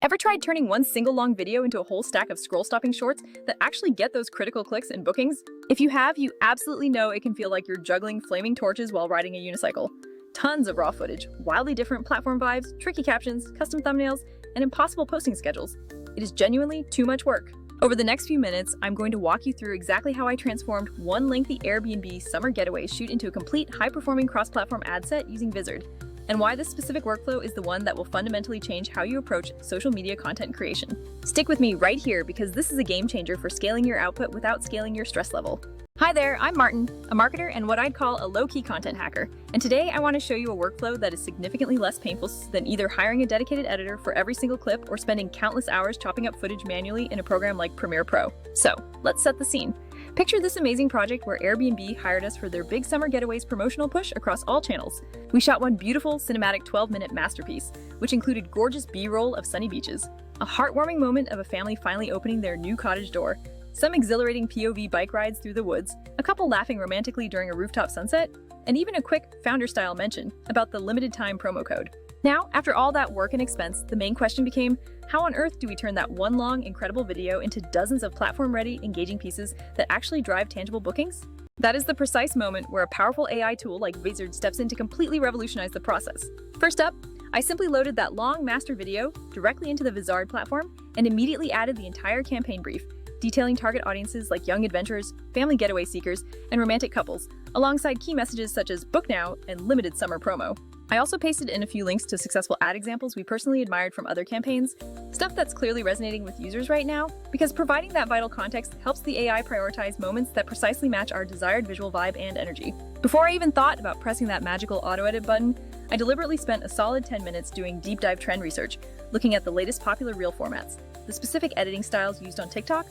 Ever tried turning one single long video into a whole stack of scroll-stopping shorts that actually get those critical clicks and bookings? If you have, you absolutely know it can feel like you're juggling flaming torches while riding a unicycle. Tons of raw footage, wildly different platform vibes, tricky captions, custom thumbnails, and impossible posting schedules. It is genuinely too much work. Over the next few minutes, I'm going to walk you through exactly how I transformed one lengthy Airbnb summer getaway shoot into a complete high-performing cross-platform ad set using Vizard, and why this specific workflow is the one that will fundamentally change how you approach social media content creation. Stick with me right here because this is a game changer for scaling your output without scaling your stress level. Hi there, I'm Martin, a marketer and what I'd call a low-key content hacker. And today I want to show you a workflow that is significantly less painful than either hiring a dedicated editor for every single clip or spending countless hours chopping up footage manually in a program like Premiere Pro. So, let's set the scene. Picture this amazing project where Airbnb hired us for their big summer getaways promotional push across all channels. We shot one beautiful, cinematic 12-minute masterpiece, which included gorgeous B-roll of sunny beaches, a heartwarming moment of a family finally opening their new cottage door, some exhilarating POV bike rides through the woods, a couple laughing romantically during a rooftop sunset, and even a quick founder-style mention about the limited-time promo code. Now, after all that work and expense, the main question became, how on earth do we turn that one long, incredible video into dozens of platform-ready, engaging pieces that actually drive tangible bookings? That is the precise moment where a powerful AI tool like Vizard steps in to completely revolutionize the process. First up, I simply loaded that long master video directly into the Vizard platform and immediately added the entire campaign brief, detailing target audiences like young adventurers, family getaway seekers, and romantic couples, alongside key messages such as book now and limited summer promo. I also pasted in a few links to successful ad examples we personally admired from other campaigns, stuff that's clearly resonating with users right now, because providing that vital context helps the AI prioritize moments that precisely match our desired visual vibe and energy. Before I even thought about pressing that magical auto-edit button, I deliberately spent a solid 10 minutes doing deep dive trend research, looking at the latest popular reel formats, the specific editing styles used on TikTok,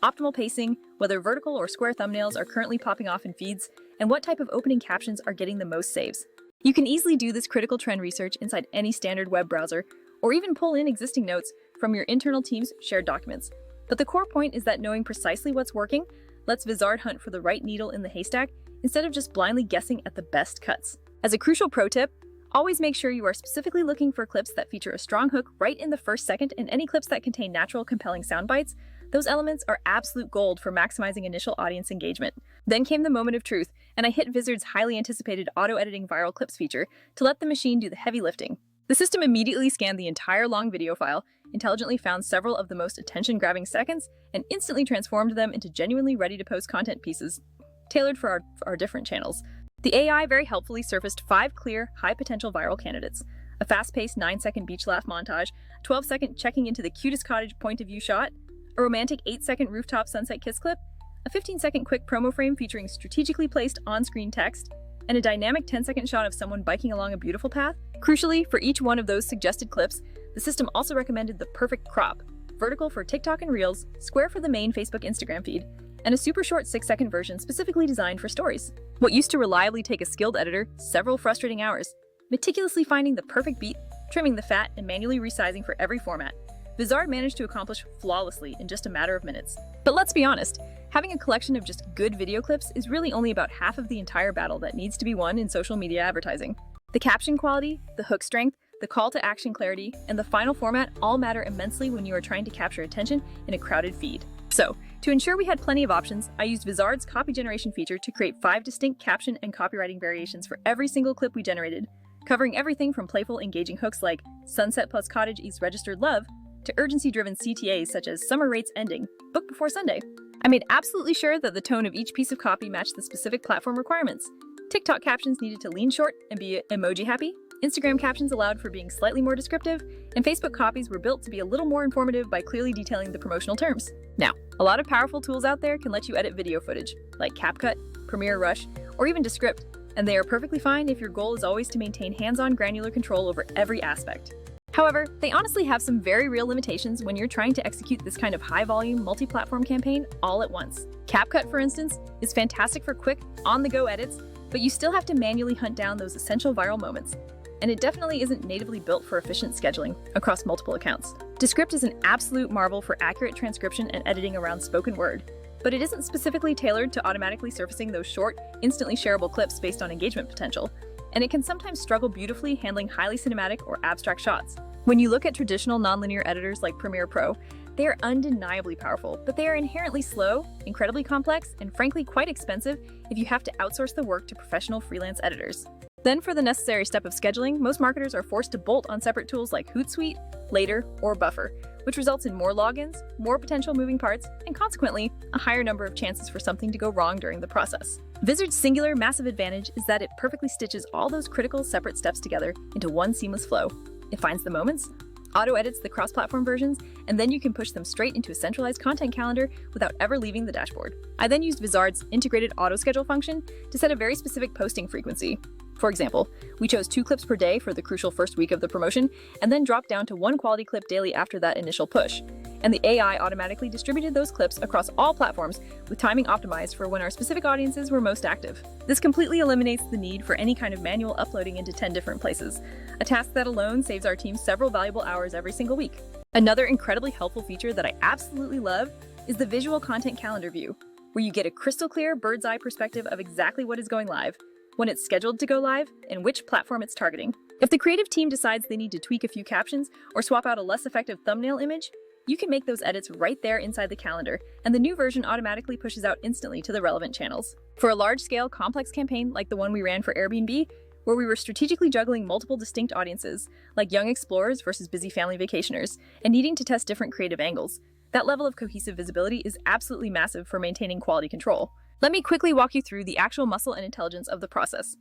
optimal pacing, whether vertical or square thumbnails are currently popping off in feeds, and what type of opening captions are getting the most saves. You can easily do this critical trend research inside any standard web browser, or even pull in existing notes from your internal team's shared documents. But the core point is that knowing precisely what's working lets Vizard hunt for the right needle in the haystack instead of just blindly guessing at the best cuts. As a crucial pro tip, always make sure you are specifically looking for clips that feature a strong hook right in the first second, and any clips that contain natural, compelling sound bites. Those elements are absolute gold for maximizing initial audience engagement. Then came the moment of truth, and I hit Vizard's highly anticipated auto-editing viral clips feature to let the machine do the heavy lifting. The system immediately scanned the entire long video file, intelligently found several of the most attention-grabbing seconds, and instantly transformed them into genuinely ready-to-post content pieces, tailored for our different channels. The AI very helpfully surfaced 5 clear, high-potential viral candidates: a fast-paced 9-second beach laugh montage, a 12-second checking into the cutest cottage point-of-view shot, a romantic 8-second rooftop sunset kiss clip, a 15-second quick promo frame featuring strategically placed on-screen text, and a dynamic 10-second shot of someone biking along a beautiful path. Crucially, for each one of those suggested clips, the system also recommended the perfect crop: vertical for TikTok and Reels, square for the main Facebook/Instagram feed, and a super short 6-second version specifically designed for stories. What used to reliably take a skilled editor several frustrating hours, meticulously finding the perfect beat, trimming the fat, and manually resizing for every format, Vizard managed to accomplish flawlessly in just a matter of minutes. But let's be honest, having a collection of just good video clips is really only about half of the entire battle that needs to be won in social media advertising. The caption quality, the hook strength, the call to action clarity, and the final format all matter immensely when you are trying to capture attention in a crowded feed. So, to ensure we had plenty of options, I used Vizard's copy generation feature to create 5 distinct caption and copywriting variations for every single clip we generated, covering everything from playful, engaging hooks like "Sunset plus cottage is registered love" to urgency-driven CTAs such as "Summer rates ending, book before Sunday." I made absolutely sure that the tone of each piece of copy matched the specific platform requirements. TikTok captions needed to lean short and be emoji-happy, Instagram captions allowed for being slightly more descriptive, and Facebook copies were built to be a little more informative by clearly detailing the promotional terms. Now, a lot of powerful tools out there can let you edit video footage, like CapCut, Premiere Rush, or even Descript, and they are perfectly fine if your goal is always to maintain hands-on granular control over every aspect. However, they honestly have some very real limitations when you're trying to execute this kind of high-volume, multi-platform campaign all at once. CapCut, for instance, is fantastic for quick, on-the-go edits, but you still have to manually hunt down those essential viral moments. And it definitely isn't natively built for efficient scheduling across multiple accounts. Descript is an absolute marvel for accurate transcription and editing around spoken word, but it isn't specifically tailored to automatically surfacing those short, instantly shareable clips based on engagement potential, and it can sometimes struggle beautifully handling highly cinematic or abstract shots, When you look at traditional nonlinear editors like Premiere Pro, they are undeniably powerful, but they are inherently slow, incredibly complex, and frankly quite expensive if you have to outsource the work to professional freelance editors. Then for the necessary step of scheduling, most marketers are forced to bolt on separate tools like Hootsuite, Later, or Buffer, which results in more logins, more potential moving parts, and consequently, a higher number of chances for something to go wrong during the process. Vizard's singular massive advantage is that it perfectly stitches all those critical separate steps together into one seamless flow. It finds the moments, auto-edits the cross-platform versions, and then you can push them straight into a centralized content calendar without ever leaving the dashboard. I then used Vizard's integrated auto-schedule function to set a very specific posting frequency. For example, we chose 2 clips per day for the crucial first week of the promotion, and then dropped down to 1 quality clip daily after that initial push. And the AI automatically distributed those clips across all platforms with timing optimized for when our specific audiences were most active. This completely eliminates the need for any kind of manual uploading into 10 different places, a task that alone saves our team several valuable hours every single week. Another incredibly helpful feature that I absolutely love is the visual content calendar view, where you get a crystal clear bird's eye perspective of exactly what is going live, when it's scheduled to go live, and which platform it's targeting. If the creative team decides they need to tweak a few captions or swap out a less effective thumbnail image, you can make those edits right there inside the calendar, and the new version automatically pushes out instantly to the relevant channels. For a large-scale, complex campaign like the one we ran for Airbnb, where we were strategically juggling multiple distinct audiences, like young explorers versus busy family vacationers, and needing to test different creative angles, that level of cohesive visibility is absolutely massive for maintaining quality control. Let me quickly walk you through the actual muscle and intelligence of the process.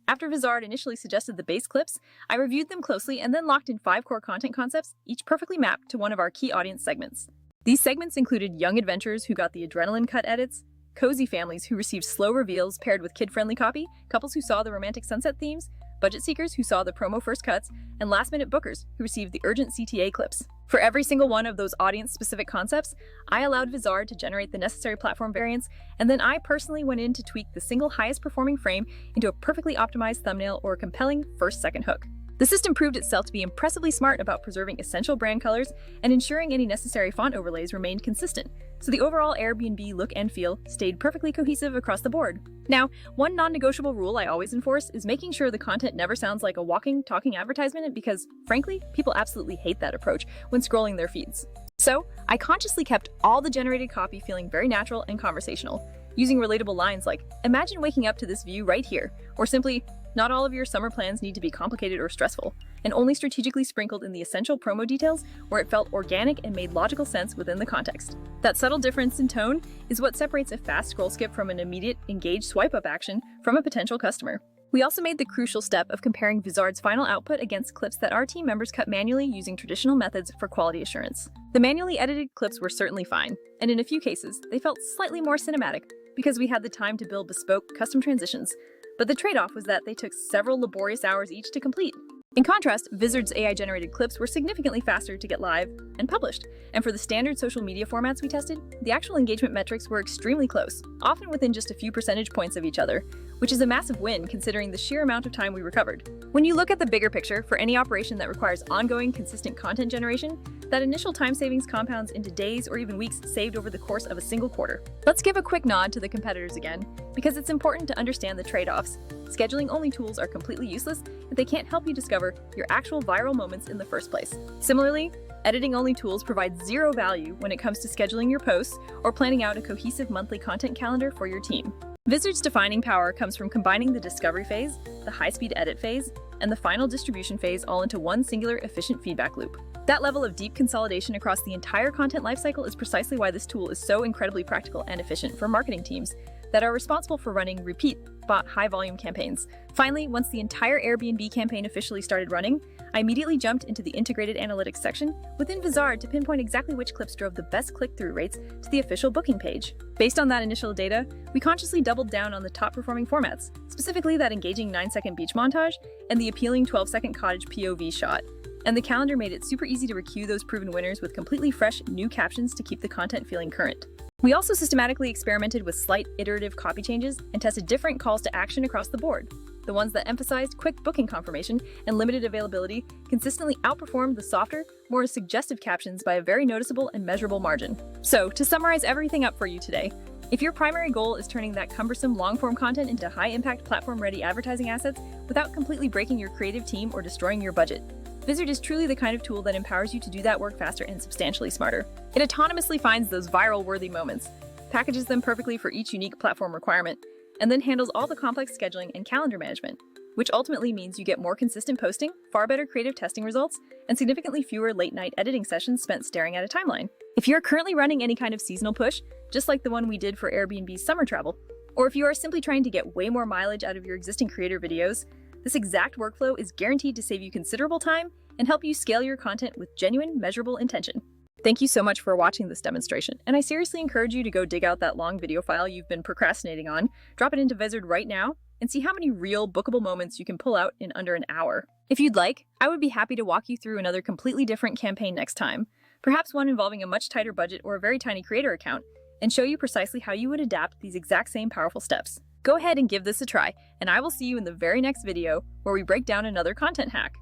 After Vizard initially suggested the base clips, I reviewed them closely and then locked in 5 core content concepts, each perfectly mapped to one of our key audience segments. These segments included young adventurers who got the adrenaline cut edits, cozy families who received slow reveals paired with kid-friendly copy, couples who saw the romantic sunset themes, budget seekers who saw the promo first cuts, and last-minute bookers who received the urgent CTA clips. For every single one of those audience-specific concepts, I allowed Vizard to generate the necessary platform variants, and then I personally went in to tweak the single highest-performing frame into a perfectly optimized thumbnail or a compelling first-second hook. The system proved itself to be impressively smart about preserving essential brand colors and ensuring any necessary font overlays remained consistent, so the overall Airbnb look and feel stayed perfectly cohesive across the board. Now, one non-negotiable rule I always enforce is making sure the content never sounds like a walking, talking advertisement because, frankly, people absolutely hate that approach when scrolling their feeds. So, I consciously kept all the generated copy feeling very natural and conversational, using relatable lines like, "Imagine waking up to this view right here," or simply, "Not all of your summer plans need to be complicated or stressful," and only strategically sprinkled in the essential promo details where it felt organic and made logical sense within the context. That subtle difference in tone is what separates a fast scroll skip from an immediate, engaged swipe-up action from a potential customer. We also made the crucial step of comparing Vizard's final output against clips that our team members cut manually using traditional methods for quality assurance. The manually edited clips were certainly fine, and in a few cases, they felt slightly more cinematic because we had the time to build bespoke, custom transitions, but the trade-off was that they took several laborious hours each to complete. In contrast, Vizard's AI-generated clips were significantly faster to get live and published, and for the standard social media formats we tested, the actual engagement metrics were extremely close, often within just a few percentage points of each other, which is a massive win considering the sheer amount of time we recovered. When you look at the bigger picture, for any operation that requires ongoing, consistent content generation, that initial time savings compounds into days or even weeks saved over the course of a single quarter. Let's give a quick nod to the competitors again, because it's important to understand the trade-offs. Scheduling-only tools are completely useless if they can't help you discover your actual viral moments in the first place. Similarly, editing-only tools provide zero value when it comes to scheduling your posts or planning out a cohesive monthly content calendar for your team. Vizard's defining power comes from combining the discovery phase, the high-speed edit phase, and the final distribution phase all into one singular efficient feedback loop. That level of deep consolidation across the entire content lifecycle is precisely why this tool is so incredibly practical and efficient for marketing teams that are responsible for running repeat, bought high-volume campaigns. Finally, once the entire Airbnb campaign officially started running, I immediately jumped into the integrated analytics section within Vizard to pinpoint exactly which clips drove the best click-through rates to the official booking page. Based on that initial data, we consciously doubled down on the top-performing formats, specifically that engaging 9-second beach montage and the appealing 12-second cottage POV shot. And the calendar made it super easy to recue those proven winners with completely fresh, new captions to keep the content feeling current. We also systematically experimented with slight iterative copy changes and tested different calls to action across the board. The ones that emphasized quick booking confirmation and limited availability consistently outperformed the softer, more suggestive captions by a very noticeable and measurable margin. So, to summarize everything up for you today, if your primary goal is turning that cumbersome long-form content into high-impact platform-ready advertising assets without completely breaking your creative team or destroying your budget, Vizard is truly the kind of tool that empowers you to do that work faster and substantially smarter. It autonomously finds those viral-worthy moments, packages them perfectly for each unique platform requirement, and then handles all the complex scheduling and calendar management, which ultimately means you get more consistent posting, far better creative testing results, and significantly fewer late-night editing sessions spent staring at a timeline. If you're currently running any kind of seasonal push, just like the one we did for Airbnb's summer travel, or if you are simply trying to get way more mileage out of your existing creator videos, this exact workflow is guaranteed to save you considerable time and help you scale your content with genuine, measurable intention. Thank you so much for watching this demonstration, and I seriously encourage you to go dig out that long video file you've been procrastinating on, drop it into Vizard right now, and see how many real, bookable moments you can pull out in under an hour. If you'd like, I would be happy to walk you through another completely different campaign next time, perhaps one involving a much tighter budget or a very tiny creator account, and show you precisely how you would adapt these exact same powerful steps. Go ahead and give this a try, and I will see you in the very next video where we break down another content hack.